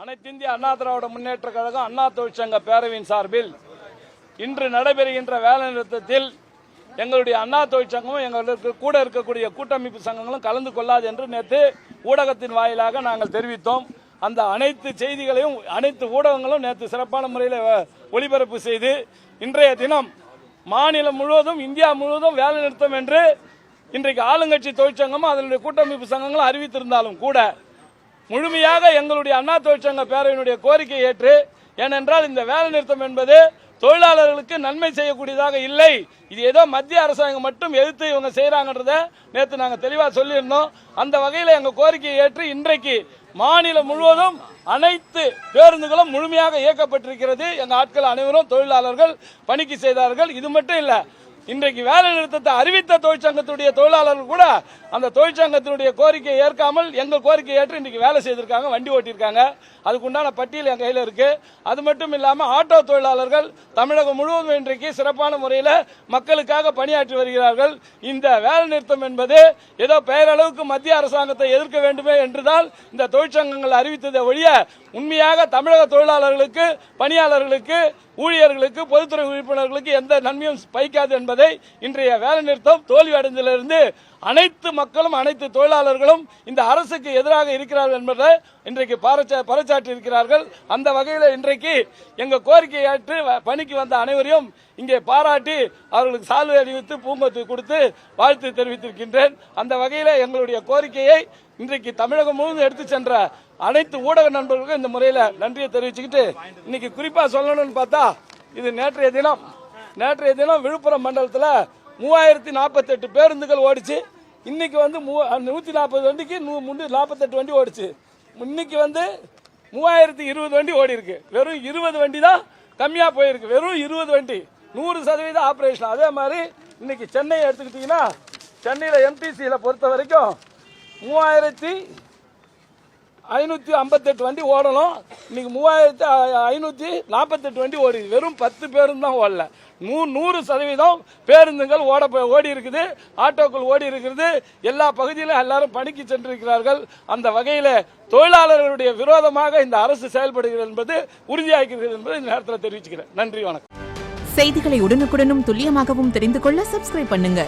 அனைத்து இந்திய அண்ணா திராவிட முன்னேற்ற கழகம் அண்ணா தொழிற்சங்க பேரவையின் சார்பில் இன்று நடைபெறுகின்ற வேலை நிறுத்தத்தில் எங்களுடைய அண்ணா தொழிற்சங்கமும் எங்களுக்கு கூட இருக்கக்கூடிய கூட்டமைப்பு சங்கங்களும் கலந்து கொள்ளாது என்று நேற்று ஊடகத்தின் வாயிலாக நாங்கள் தெரிவித்தோம். அந்த அனைத்து செய்திகளையும் அனைத்து ஊடகங்களும் நேற்று சிறப்பான முறையில் ஒளிபரப்பு செய்து இன்றைய தினம் மாநிலம் முழுவதும் இந்தியா முழுவதும் வேலை நிறுத்தம் என்று இன்றைக்கு ஆளுங்கட்சி தொழிற்சங்கமும் அதனுடைய கூட்டமைப்பு சங்கங்களும் அறிவித்திருந்தாலும் கூட முழுமையாக எங்களுடைய அண்ணா தொழிற்சங்க பேரவையினுடைய கோரிக்கை ஏற்று, ஏனென்றால் இந்த வேலை நிறுத்தம் என்பது தொழிலாளர்களுக்கு நன்மை செய்யக்கூடியதாக இல்லை. இது ஏதோ மத்திய அரசாங்கம் மட்டும் எதிர்த்து இவங்க செய்யறாங்கன்றத நேற்று நாங்கள் தெளிவாக சொல்லியிருந்தோம். அந்த வகையில் எங்கள் கோரிக்கையை ஏற்று இன்றைக்கு மாநிலம் முழுவதும் அனைத்து பேருந்துகளும் முழுமையாக இயக்கப்பட்டிருக்கிறது. எங்கள் ஆட்கள் அனைவரும் தொழிலாளர்கள் பணிக்கு செய்தார்கள். இது மட்டும் இல்லை, இன்றைக்கு வேலை நிறுத்தத்தை அறிவித்த தொழிற்சங்கத்துடைய தொழிலாளர்கள் கூட அந்த தொழிற்சங்கத்தினுடைய கோரிக்கையை ஏற்காமல் எங்கள் கோரிக்கையை ஏற்று இன்றைக்கு வேலை செய்திருக்காங்க, வண்டி ஓட்டியிருக்காங்க. அதுக்குண்டான பட்டியல் என் கையில் இருக்கு. அது மட்டும் இல்லாமல் ஆட்டோ தொழிலாளர்கள் தமிழகம் முழுவதும் இன்றைக்கு சிறப்பான முறையில் மக்களுக்காக பணியாற்றி வருகிறார்கள். இந்த வேலை நிறுத்தம் என்பது ஏதோ பெயரளவுக்கு மத்திய அரசாங்கத்தை எதிர்க்க வேண்டுமே என்றுதான் இந்த தொழிற்சங்கங்கள் அறிவித்ததை ஒழிய உண்மையாக தமிழக தொழிலாளர்களுக்கு, பணியாளர்களுக்கு, ஊழியர்களுக்கு, பொதுத்துறை உறுப்பினர்களுக்கு எந்த நன்மையும் பயக்காது என்பதை இன்றைய வேலை நிறுத்தம் தோல்வி அடைந்ததிலிருந்து அனைத்து மக்களும் அனைத்து தொழிலாளர்களும் இந்த அரசுக்கு எதிராக இருக்கிறார்கள் என்பதை இன்றைக்கு பறைசாற்றி இருக்கிறார்கள். அந்த வகையில் இன்றைக்கு எங்கள் கோரிக்கையை ஏற்று பணிக்கு வந்த அனைவரையும் இங்கே பாராட்டி அவர்களுக்கு சால்வை அணிவித்து பூங்கொத்து கொடுத்து வாழ்த்து தெரிவித்திருக்கின்றேன். அந்த வகையில் எங்களுடைய கோரிக்கையை இன்றைக்கு தமிழகம் முழுவதும் எடுத்து சென்ற அனைத்து ஊடக நண்பர்களுக்கும் இந்த முறையில் நன்றியை தெரிவிச்சுக்கிட்டு, இன்னைக்கு குறிப்பாக சொல்லணும்னு பார்த்தா, இது நேற்றைய தினம் விழுப்புரம் மண்டலத்தில் 3048 பேருந்துகள் ஓடிச்சு. இன்னைக்கு வந்து 140 வண்டிக்கு 48 வண்டி ஓடிச்சு. இன்னைக்கு வந்து 3020 வண்டி ஓடி இருக்கு. வெறும் 20 வண்டி தான் கம்மியா போயிருக்கு. வெறும் 20 வண்டி, 100% ஆபரேஷன். அதே மாதிரி இன்னைக்கு சென்னையை எடுத்துக்கிட்டீங்கன்னா, சென்னையில் எம்டிசியில் பொறுத்த வரைக்கும் 3558 வண்டி ஓடணும். இன்னைக்கு 3548 வண்டி ஓடி, வெறும் 10 பேருந்து தான் ஓடல. 100% பேருந்துகள் ஓடி இருக்குது, ஆட்டோக்கள் ஓடி இருக்கிறது. எல்லா பகுதியிலும் எல்லாரும் பணிக்கு சென்றிருக்கிறார்கள். அந்த வகையில் தொழிலாளர்களுடைய விரோதமாக இந்த அரசு செயல்படுகிறது என்பது உறுதியாகிறது என்பதை இந்த நேரத்தில் தெரிவிச்சுக்கிறேன். நன்றி, வணக்கம். செய்திகளை உடனுக்குடனும் துல்லியமாகவும் தெரிந்து கொள்ள சப்ஸ்கிரைப் பண்ணுங்க.